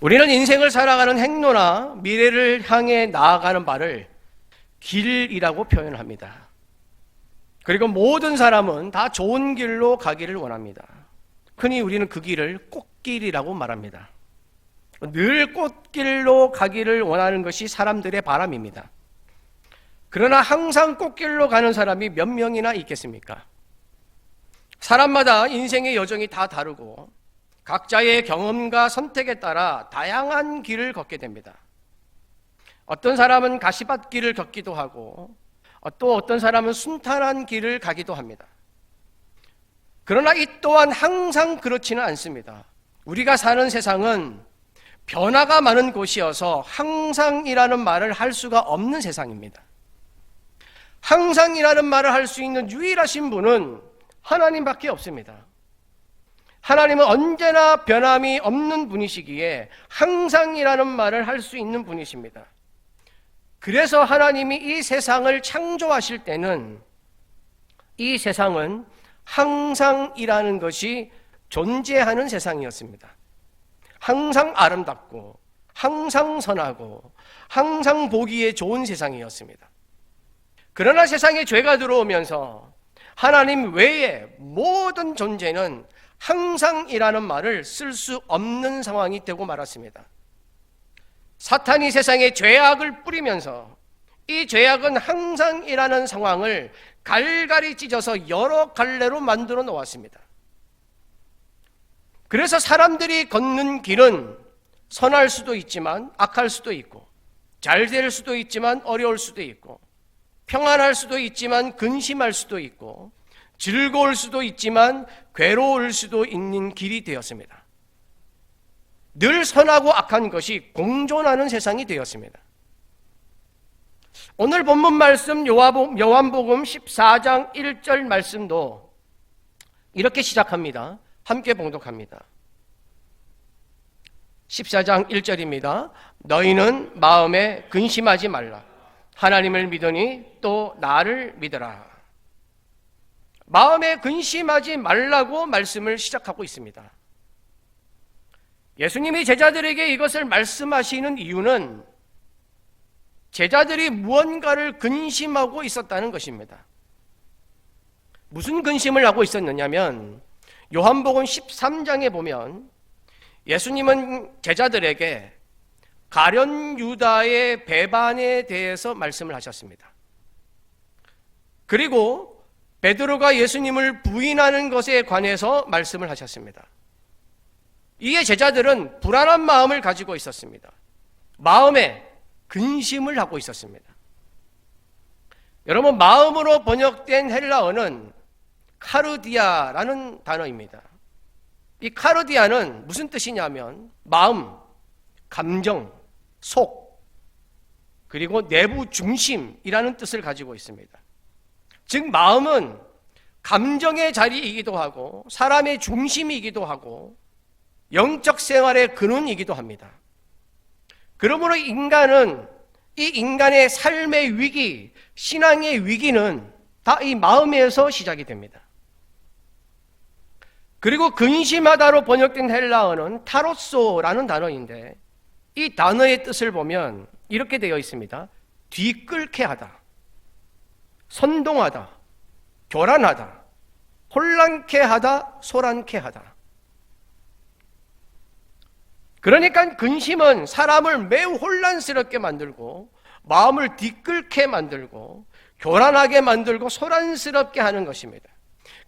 우리는 인생을 살아가는 행로나 미래를 향해 나아가는 바를 길이라고 표현합니다. 그리고 모든 사람은 다 좋은 길로 가기를 원합니다. 흔히 우리는 그 길을 꽃길이라고 말합니다. 늘 꽃길로 가기를 원하는 것이 사람들의 바람입니다. 그러나 항상 꽃길로 가는 사람이 몇 명이나 있겠습니까? 사람마다 인생의 여정이 다 다르고 각자의 경험과 선택에 따라 다양한 길을 걷게 됩니다. 어떤 사람은 가시밭길을 걷기도 하고 또 어떤 사람은 순탄한 길을 가기도 합니다. 그러나 이 또한 항상 그렇지는 않습니다. 우리가 사는 세상은 변화가 많은 곳이어서 항상이라는 말을 할 수가 없는 세상입니다. 항상이라는 말을 할 수 있는 유일하신 분은 하나님밖에 없습니다. 하나님은 언제나 변함이 없는 분이시기에 항상이라는 말을 할 수 있는 분이십니다. 그래서 하나님이 이 세상을 창조하실 때는 이 세상은 항상이라는 것이 존재하는 세상이었습니다. 항상 아름답고 항상 선하고 항상 보기에 좋은 세상이었습니다. 그러나 세상에 죄가 들어오면서 하나님 외에 모든 존재는 항상이라는 말을 쓸 수 없는 상황이 되고 말았습니다. 사탄이 세상에 죄악을 뿌리면서 이 죄악은 항상이라는 상황을 갈갈이 찢어서 여러 갈래로 만들어 놓았습니다. 그래서 사람들이 걷는 길은 선할 수도 있지만 악할 수도 있고, 잘 될 수도 있지만 어려울 수도 있고, 평안할 수도 있지만 근심할 수도 있고, 즐거울 수도 있지만 괴로울 수도 있는 길이 되었습니다. 늘 선하고 악한 것이 공존하는 세상이 되었습니다. 오늘 본문 말씀 요한복음 14장 1절 말씀도 이렇게 시작합니다. 함께 봉독합니다. 14장 1절입니다. 너희는 마음에 근심하지 말라. 하나님을 믿으니 또 나를 믿으라. 마음에 근심하지 말라고 말씀을 시작하고 있습니다. 예수님이 제자들에게 이것을 말씀하시는 이유는 제자들이 무언가를 근심하고 있었다는 것입니다. 무슨 근심을 하고 있었느냐면 요한복음 13장에 보면 예수님은 제자들에게 가룟 유다의 배반에 대해서 말씀을 하셨습니다. 그리고 베드로가 예수님을 부인하는 것에 관해서 말씀을 하셨습니다. 이에 제자들은 불안한 마음을 가지고 있었습니다. 마음에 근심을 하고 있었습니다. 여러분, 마음으로 번역된 헬라어는 카르디아라는 단어입니다. 이 카르디아는 무슨 뜻이냐면 마음, 감정, 속, 그리고 내부 중심이라는 뜻을 가지고 있습니다. 즉 마음은 감정의 자리이기도 하고 사람의 중심이기도 하고 영적 생활의 근원이기도 합니다. 그러므로 인간은 이 인간의 삶의 위기, 신앙의 위기는 다 이 마음에서 시작이 됩니다. 그리고 근심하다로 번역된 헬라어는 타로소라는 단어인데 이 단어의 뜻을 보면 이렇게 되어 있습니다. 뒤끓게 하다, 선동하다, 교란하다, 혼란케 하다, 소란케 하다. 그러니까 근심은 사람을 매우 혼란스럽게 만들고 마음을 뒤끓게 만들고 교란하게 만들고 소란스럽게 하는 것입니다.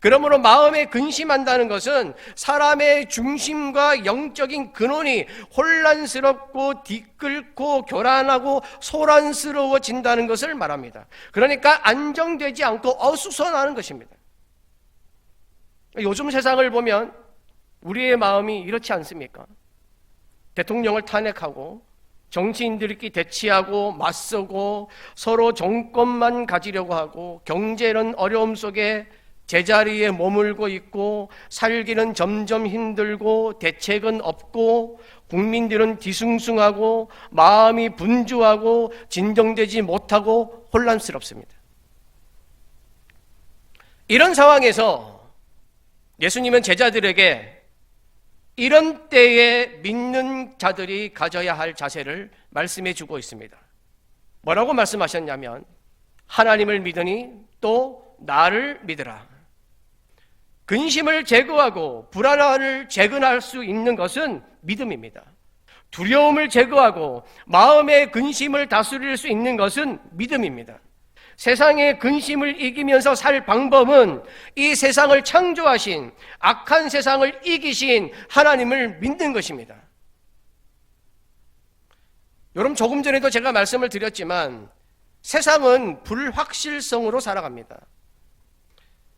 그러므로 마음에 근심한다는 것은 사람의 중심과 영적인 근원이 혼란스럽고 뒤끓고 교란하고 소란스러워진다는 것을 말합니다. 그러니까 안정되지 않고 어수선하는 것입니다. 요즘 세상을 보면 우리의 마음이 이렇지 않습니까? 대통령을 탄핵하고 정치인들끼리 대치하고 맞서고 서로 정권만 가지려고 하고 경제는 어려움 속에 제자리에 머물고 있고 살기는 점점 힘들고 대책은 없고 국민들은 뒤숭숭하고 마음이 분주하고 진정되지 못하고 혼란스럽습니다. 이런 상황에서 예수님은 제자들에게 이런 때에 믿는 자들이 가져야 할 자세를 말씀해 주고 있습니다. 뭐라고 말씀하셨냐면 하나님을 믿으니 또 나를 믿으라. 근심을 제거하고 불안함을 재건할 수 있는 것은 믿음입니다. 두려움을 제거하고 마음의 근심을 다스릴 수 있는 것은 믿음입니다. 세상의 근심을 이기면서 살 방법은 이 세상을 창조하신, 악한 세상을 이기신 하나님을 믿는 것입니다. 여러분, 조금 전에도 제가 말씀을 드렸지만 세상은 불확실성으로 살아갑니다.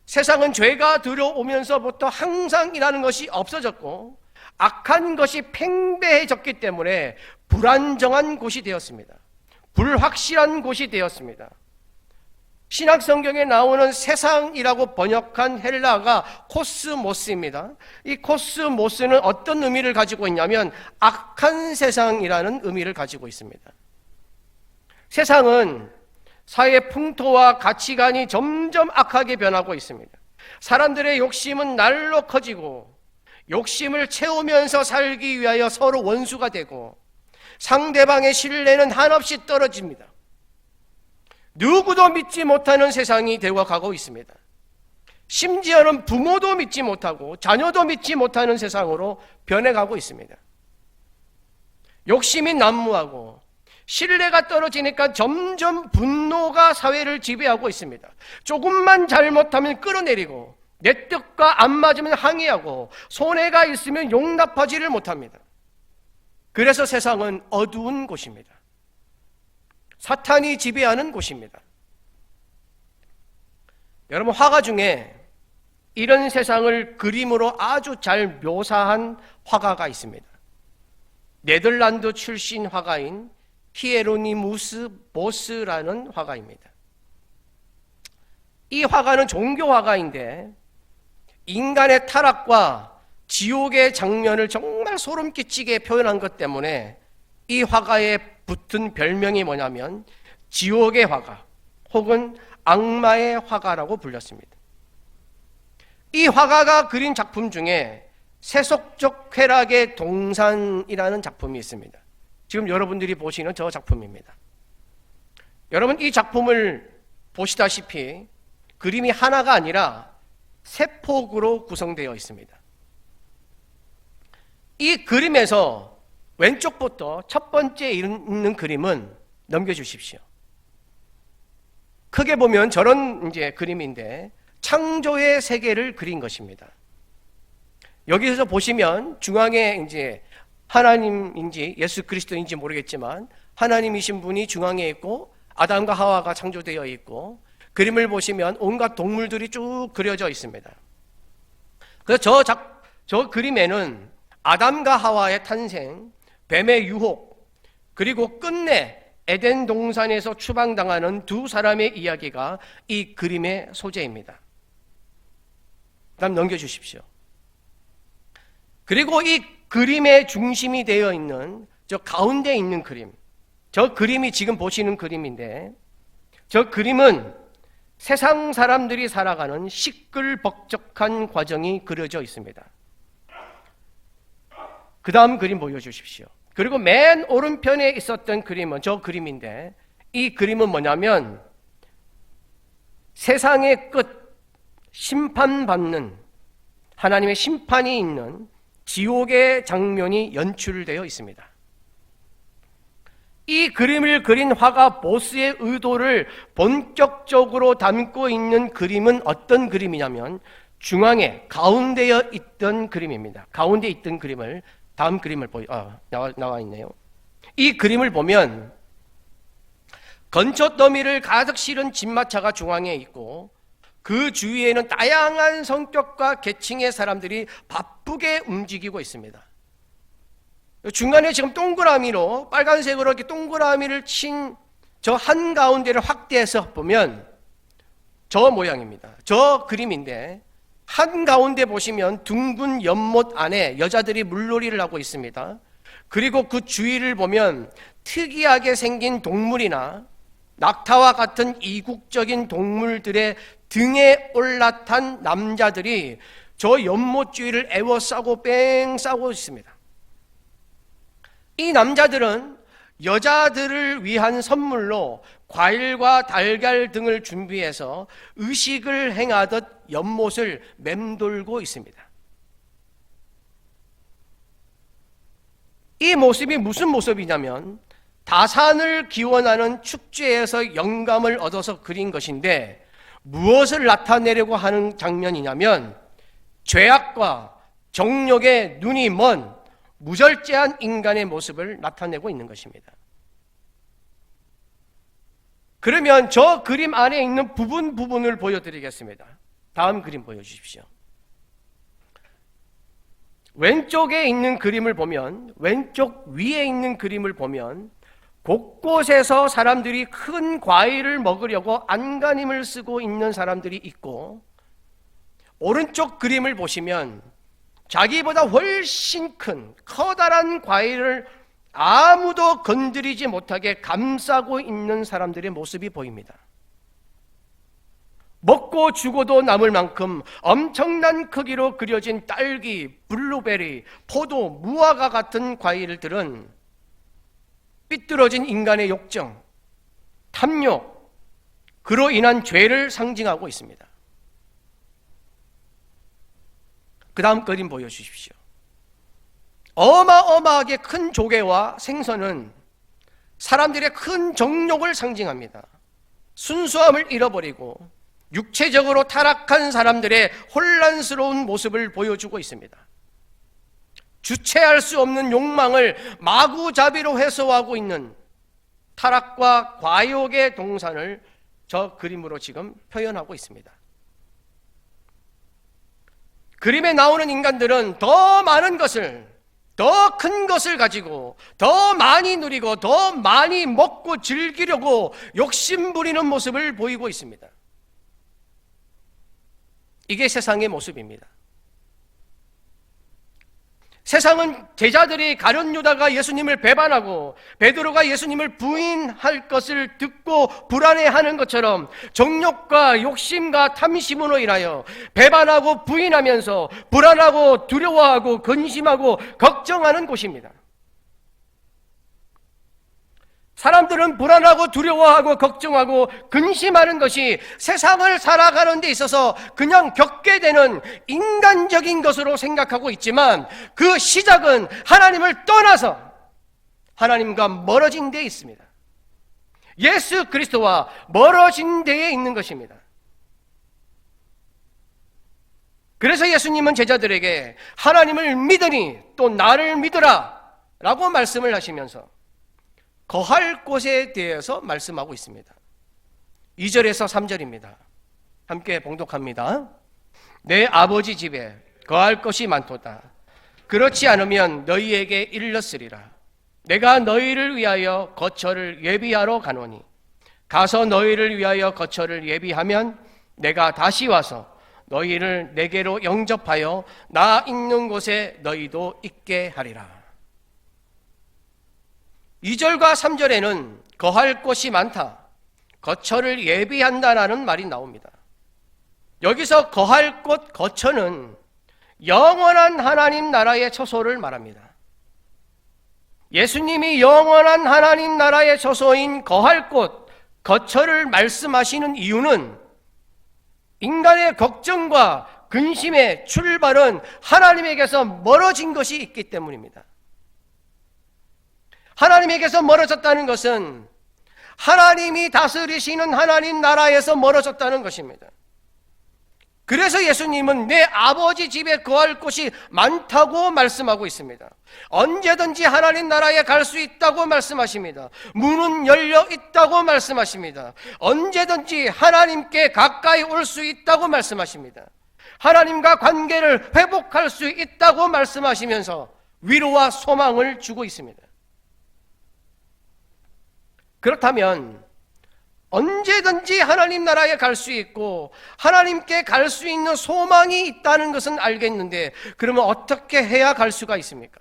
세상은 죄가 들어오면서부터 항상이라는 것이 없어졌고 악한 것이 팽배해졌기 때문에 불안정한 곳이 되었습니다. 불확실한 곳이 되었습니다. 신약 성경에 나오는 세상이라고 번역한 헬라어가 코스모스입니다. 이 코스모스는 어떤 의미를 가지고 있냐면 악한 세상이라는 의미를 가지고 있습니다. 세상은 사회 풍토와 가치관이 점점 악하게 변하고 있습니다. 사람들의 욕심은 날로 커지고 욕심을 채우면서 살기 위하여 서로 원수가 되고 상대방의 신뢰는 한없이 떨어집니다. 누구도 믿지 못하는 세상이 되어가고 있습니다. 심지어는 부모도 믿지 못하고 자녀도 믿지 못하는 세상으로 변해가고 있습니다. 욕심이 난무하고 신뢰가 떨어지니까 점점 분노가 사회를 지배하고 있습니다. 조금만 잘못하면 끌어내리고 내 뜻과 안 맞으면 항의하고 손해가 있으면 용납하지를 못합니다. 그래서 세상은 어두운 곳입니다. 사탄이 지배하는 곳입니다. 여러분, 화가 중에 이런 세상을 그림으로 아주 잘 묘사한 화가가 있습니다. 네덜란드 출신 화가인 히에로니무스 보스라는 화가입니다. 이 화가는 종교 화가인데 인간의 타락과 지옥의 장면을 정말 소름 끼치게 표현한 것 때문에 이 화가의 붙은 별명이 뭐냐면 지옥의 화가 혹은 악마의 화가라고 불렸습니다. 이 화가가 그린 작품 중에 세속적 쾌락의 동산이라는 작품이 있습니다. 지금 여러분들이 보시는 저 작품입니다. 여러분, 이 작품을 보시다시피 그림이 하나가 아니라 세 폭으로 구성되어 있습니다. 이 그림에서 왼쪽부터 첫 번째 있는 그림은 넘겨주십시오. 크게 보면 저런 그림인데 창조의 세계를 그린 것입니다. 여기서 보시면 중앙에 하나님인지 예수 그리스도인지 모르겠지만 하나님이신 분이 중앙에 있고 아담과 하와가 창조되어 있고 그림을 보시면 온갖 동물들이 쭉 그려져 있습니다. 그래서 저 그림에는 아담과 하와의 탄생, 뱀의 유혹, 그리고 끝내 에덴 동산에서 추방당하는 두 사람의 이야기가 이 그림의 소재입니다. 다음 넘겨주십시오. 그리고 이 그림의 중심이 되어 있는 저 가운데 있는 그림, 저 그림이 지금 보시는 그림인데 저 그림은 세상 사람들이 살아가는 시끌벅적한 과정이 그려져 있습니다. 그 다음 그림 보여주십시오. 그리고 맨 오른편에 있었던 그림은 저 그림인데 이 그림은 뭐냐면 세상의 끝, 심판받는 하나님의 심판이 있는 지옥의 장면이 연출되어 있습니다. 이 그림을 그린 화가 보스의 의도를 본격적으로 담고 있는 그림은 어떤 그림이냐면 중앙에 가운데에 있던 그림입니다. 가운데 있던 그림을 다음 그림을 나와 있네요. 이 그림을 보면 건초 더미를 가득 실은 진마차가 중앙에 있고 그 주위에는 다양한 성격과 계층의 사람들이 바쁘게 움직이고 있습니다. 중간에 지금 동그라미로 빨간색으로 이렇게 동그라미를 친 저 한가운데를 확대해서 보면 저 모양입니다. 저 그림인데 한가운데 보시면 둥근 연못 안에 여자들이 물놀이를 하고 있습니다. 그리고 그 주위를 보면 특이하게 생긴 동물이나 낙타와 같은 이국적인 동물들의 등에 올라탄 남자들이 저 연못주위를 에워싸고 뺑 싸고 있습니다. 이 남자들은 여자들을 위한 선물로 과일과 달걀 등을 준비해서 의식을 행하듯 연못을 맴돌고 있습니다. 이 모습이 무슨 모습이냐면 다산을 기원하는 축제에서 영감을 얻어서 그린 것인데, 무엇을 나타내려고 하는 장면이냐면 죄악과 정욕에 눈이 먼 무절제한 인간의 모습을 나타내고 있는 것입니다. 그러면 저 그림 안에 있는 부분을 보여드리겠습니다. 다음 그림 보여주십시오. 왼쪽에 있는 그림을 보면, 왼쪽 위에 있는 그림을 보면 곳곳에서 사람들이 큰 과일을 먹으려고 안간힘을 쓰고 있는 사람들이 있고, 오른쪽 그림을 보시면 자기보다 훨씬 큰 커다란 과일을 아무도 건드리지 못하게 감싸고 있는 사람들의 모습이 보입니다. 먹고 죽어도 남을 만큼 엄청난 크기로 그려진 딸기, 블루베리, 포도, 무화과 같은 과일들은 삐뚤어진 인간의 욕정, 탐욕, 그로 인한 죄를 상징하고 있습니다. 그 다음 그림 보여주십시오. 어마어마하게 큰 조개와 생선은 사람들의 큰 정욕을 상징합니다. 순수함을 잃어버리고 육체적으로 타락한 사람들의 혼란스러운 모습을 보여주고 있습니다. 주체할 수 없는 욕망을 마구잡이로 해소하고 있는 타락과 과욕의 동산을 저 그림으로 지금 표현하고 있습니다. 그림에 나오는 인간들은 더 많은 것을, 더 큰 것을 가지고 더 많이 누리고 더 많이 먹고 즐기려고 욕심부리는 모습을 보이고 있습니다. 이게 세상의 모습입니다. 세상은 제자들이 가룟 유다가 예수님을 배반하고 베드로가 예수님을 부인할 것을 듣고 불안해하는 것처럼 정욕과 욕심과 탐심으로 인하여 배반하고 부인하면서 불안하고 두려워하고 근심하고 걱정하는 곳입니다. 사람들은 불안하고 두려워하고 걱정하고 근심하는 것이 세상을 살아가는 데 있어서 그냥 겪게 되는 인간적인 것으로 생각하고 있지만, 그 시작은 하나님을 떠나서 하나님과 멀어진 데에 있습니다. 예수 그리스도와 멀어진 데에 있는 것입니다. 그래서 예수님은 제자들에게 하나님을 믿으니 또 나를 믿으라 라고 말씀을 하시면서 거할 곳에 대해서 말씀하고 있습니다. 2절에서 3절입니다. 함께 봉독합니다. 내 아버지 집에 거할 것이 많도다. 그렇지 않으면 너희에게 일렀으리라. 내가 너희를 위하여 거처를 예비하러 가노니 가서 너희를 위하여 거처를 예비하면 내가 다시 와서 너희를 내게로 영접하여 나 있는 곳에 너희도 있게 하리라. 2절과 3절에는 거할 곳이 많다, 거처를 예비한다라는 말이 나옵니다. 여기서 거할 곳, 거처는 영원한 하나님 나라의 처소를 말합니다. 예수님이 영원한 하나님 나라의 처소인 거할 곳, 거처를 말씀하시는 이유는 인간의 걱정과 근심의 출발은 하나님에게서 멀어진 것이 있기 때문입니다. 하나님에게서 멀어졌다는 것은 하나님이 다스리시는 하나님 나라에서 멀어졌다는 것입니다. 그래서 예수님은 내 아버지 집에 거할 곳이 많다고 말씀하고 있습니다. 언제든지 하나님 나라에 갈 수 있다고 말씀하십니다. 문은 열려 있다고 말씀하십니다. 언제든지 하나님께 가까이 올 수 있다고 말씀하십니다. 하나님과 관계를 회복할 수 있다고 말씀하시면서 위로와 소망을 주고 있습니다. 그렇다면 언제든지 하나님 나라에 갈 수 있고 하나님께 갈 수 있는 소망이 있다는 것은 알겠는데, 그러면 어떻게 해야 갈 수가 있습니까?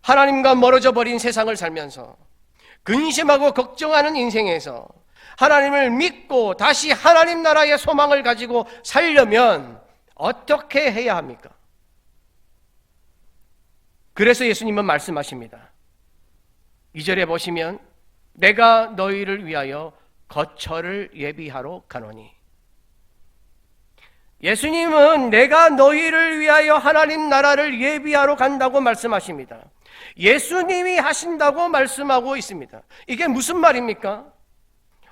하나님과 멀어져 버린 세상을 살면서 근심하고 걱정하는 인생에서 하나님을 믿고 다시 하나님 나라의 소망을 가지고 살려면 어떻게 해야 합니까? 그래서 예수님은 말씀하십니다. 2절에 보시면 내가 너희를 위하여 거처를 예비하러 가노니. 예수님은 내가 너희를 위하여 하나님 나라를 예비하러 간다고 말씀하십니다. 예수님이 하신다고 말씀하고 있습니다. 이게 무슨 말입니까?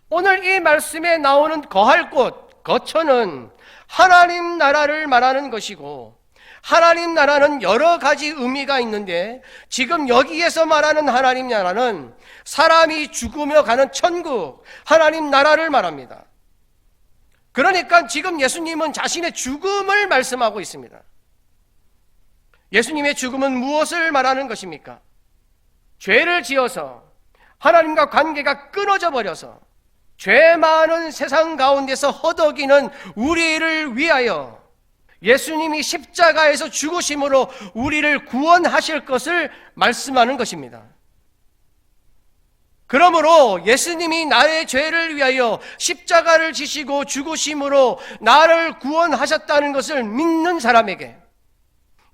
오늘 이 말씀에 나오는 거할 곳, 거처는 하나님 나라를 말하는 것이고, 하나님 나라는 여러 가지 의미가 있는데 지금 여기에서 말하는 하나님 나라는 사람이 죽으며 가는 천국, 하나님 나라를 말합니다. 그러니까 지금 예수님은 자신의 죽음을 말씀하고 있습니다. 예수님의 죽음은 무엇을 말하는 것입니까? 죄를 지어서 하나님과 관계가 끊어져 버려서 죄 많은 세상 가운데서 허덕이는 우리를 위하여 예수님이 십자가에서 죽으심으로 우리를 구원하실 것을 말씀하는 것입니다. 그러므로 예수님이 나의 죄를 위하여 십자가를 지시고 죽으심으로 나를 구원하셨다는 것을 믿는 사람에게,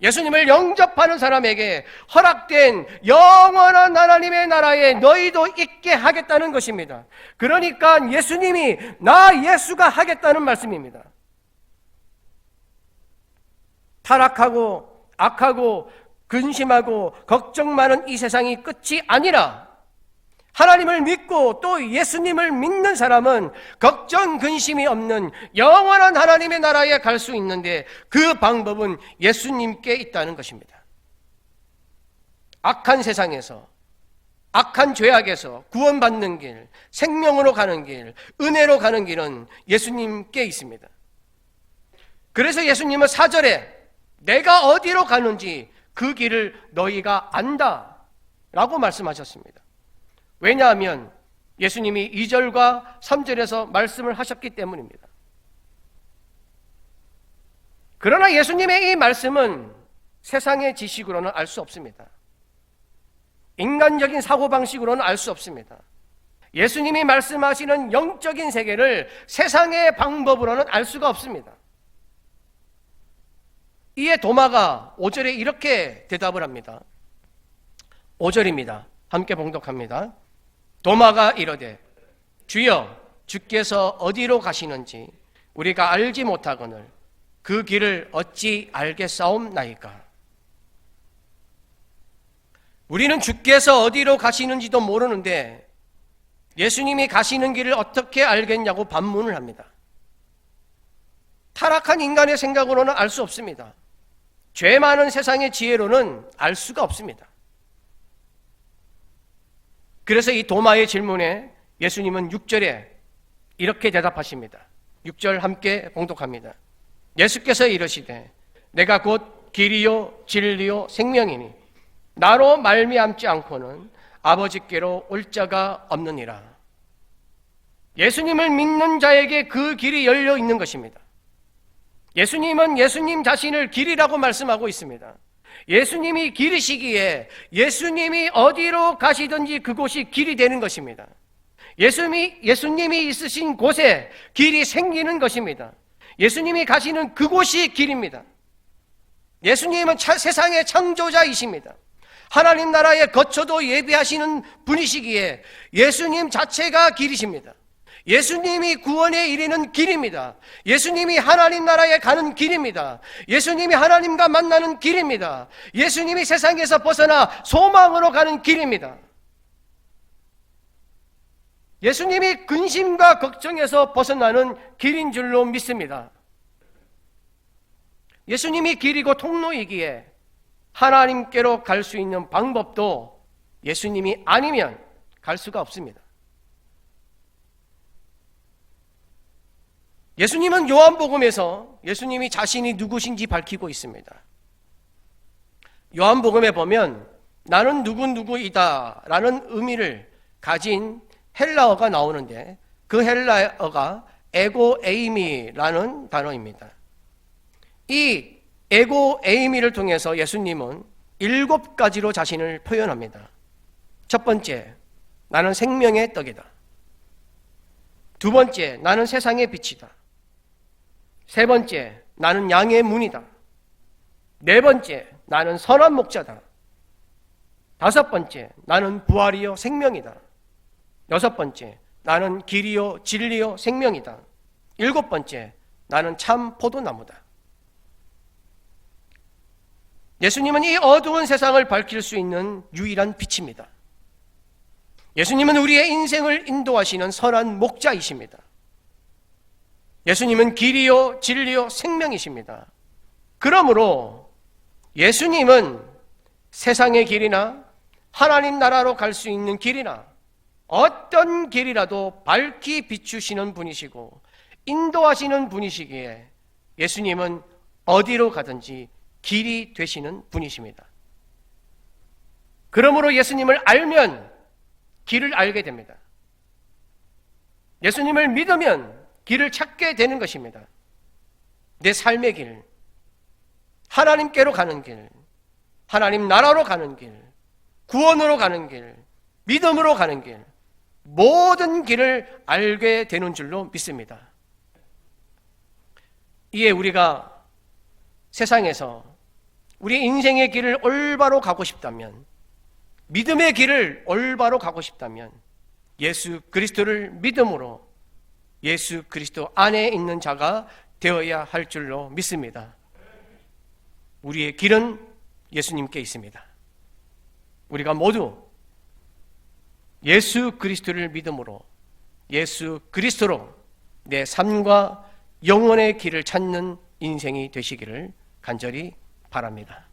예수님을 영접하는 사람에게 허락된 영원한 하나님의 나라에 너희도 있게 하겠다는 것입니다. 그러니까 예수님이 나 예수가 하겠다는 말씀입니다. 타락하고 악하고 근심하고 걱정 많은 이 세상이 끝이 아니라 하나님을 믿고 또 예수님을 믿는 사람은 걱정 근심이 없는 영원한 하나님의 나라에 갈 수 있는데 그 방법은 예수님께 있다는 것입니다. 악한 세상에서, 악한 죄악에서 구원받는 길, 생명으로 가는 길, 은혜로 가는 길은 예수님께 있습니다. 그래서 예수님은 4절에 내가 어디로 가는지 그 길을 너희가 안다 라고 말씀하셨습니다. 왜냐하면 예수님이 2절과 3절에서 말씀을 하셨기 때문입니다. 그러나 예수님의 이 말씀은 세상의 지식으로는 알 수 없습니다. 인간적인 사고방식으로는 알 수 없습니다. 예수님이 말씀하시는 영적인 세계를 세상의 방법으로는 알 수가 없습니다. 이에 도마가 5절에 이렇게 대답을 합니다. 5절입니다. 함께 봉독합니다. 도마가 이르되 주여 주께서 어디로 가시는지 우리가 알지 못하거늘 그 길을 어찌 알겠사옵나이까. 우리는 주께서 어디로 가시는지도 모르는데 예수님이 가시는 길을 어떻게 알겠냐고 반문을 합니다. 타락한 인간의 생각으로는 알 수 없습니다. 죄 많은 세상의 지혜로는 알 수가 없습니다. 그래서 이 도마의 질문에 예수님은 6절에 이렇게 대답하십니다. 6절 함께 봉독합니다. 예수께서 이르시되 내가 곧 길이요 진리요 생명이니 나로 말미암지 않고는 아버지께로 올 자가 없느니라. 예수님을 믿는 자에게 그 길이 열려 있는 것입니다. 예수님은 예수님 자신을 길이라고 말씀하고 있습니다. 예수님이 길이시기에 예수님이 어디로 가시든지 그곳이 길이 되는 것입니다. 예수님이 있으신 곳에 길이 생기는 것입니다. 예수님이 가시는 그곳이 길입니다. 예수님은 세상의 창조자이십니다. 하나님 나라의 거처도 예비하시는 분이시기에 예수님 자체가 길이십니다. 예수님이 구원에 이르는 길입니다. 예수님이 하나님 나라에 가는 길입니다. 예수님이 하나님과 만나는 길입니다. 예수님이 세상에서 벗어나 소망으로 가는 길입니다. 예수님이 근심과 걱정에서 벗어나는 길인 줄로 믿습니다. 예수님이 길이고 통로이기에 하나님께로 갈 수 있는 방법도 예수님이 아니면 갈 수가 없습니다. 예수님은 요한복음에서 예수님이 자신이 누구신지 밝히고 있습니다. 요한복음에 보면 나는 누구이다 라는 의미를 가진 헬라어가 나오는데 그 헬라어가 에고 에이미라는 단어입니다. 이 에고 에이미를 통해서 예수님은 7가지로 자신을 표현합니다. 첫 번째, 나는 생명의 떡이다. 두 번째, 나는 세상의 빛이다. 세 번째, 나는 양의 문이다. 네 번째, 나는 선한 목자다. 다섯 번째, 나는 부활이요 생명이다. 여섯 번째, 나는 길이요 진리요 생명이다. 일곱 번째, 나는 참 포도나무다. 예수님은 이 어두운 세상을 밝힐 수 있는 유일한 빛입니다. 예수님은 우리의 인생을 인도하시는 선한 목자이십니다. 예수님은 길이요 진리요 생명이십니다. 그러므로 예수님은 세상의 길이나 하나님 나라로 갈 수 있는 길이나 어떤 길이라도 밝히 비추시는 분이시고 인도하시는 분이시기에 예수님은 어디로 가든지 길이 되시는 분이십니다. 그러므로 예수님을 알면 길을 알게 됩니다. 예수님을 믿으면 길을 찾게 되는 것입니다. 내 삶의 길, 하나님께로 가는 길, 하나님 나라로 가는 길, 구원으로 가는 길, 믿음으로 가는 길, 모든 길을 알게 되는 줄로 믿습니다. 이에 우리가 세상에서 우리 인생의 길을 올바로 가고 싶다면, 믿음의 길을 올바로 가고 싶다면 예수 그리스도를 믿음으로 예수 그리스도 안에 있는 자가 되어야 할 줄로 믿습니다. 우리의 길은 예수님께 있습니다. 우리가 모두 예수 그리스도를 믿음으로 예수 그리스도로 내 삶과 영혼의 길을 찾는 인생이 되시기를 간절히 바랍니다.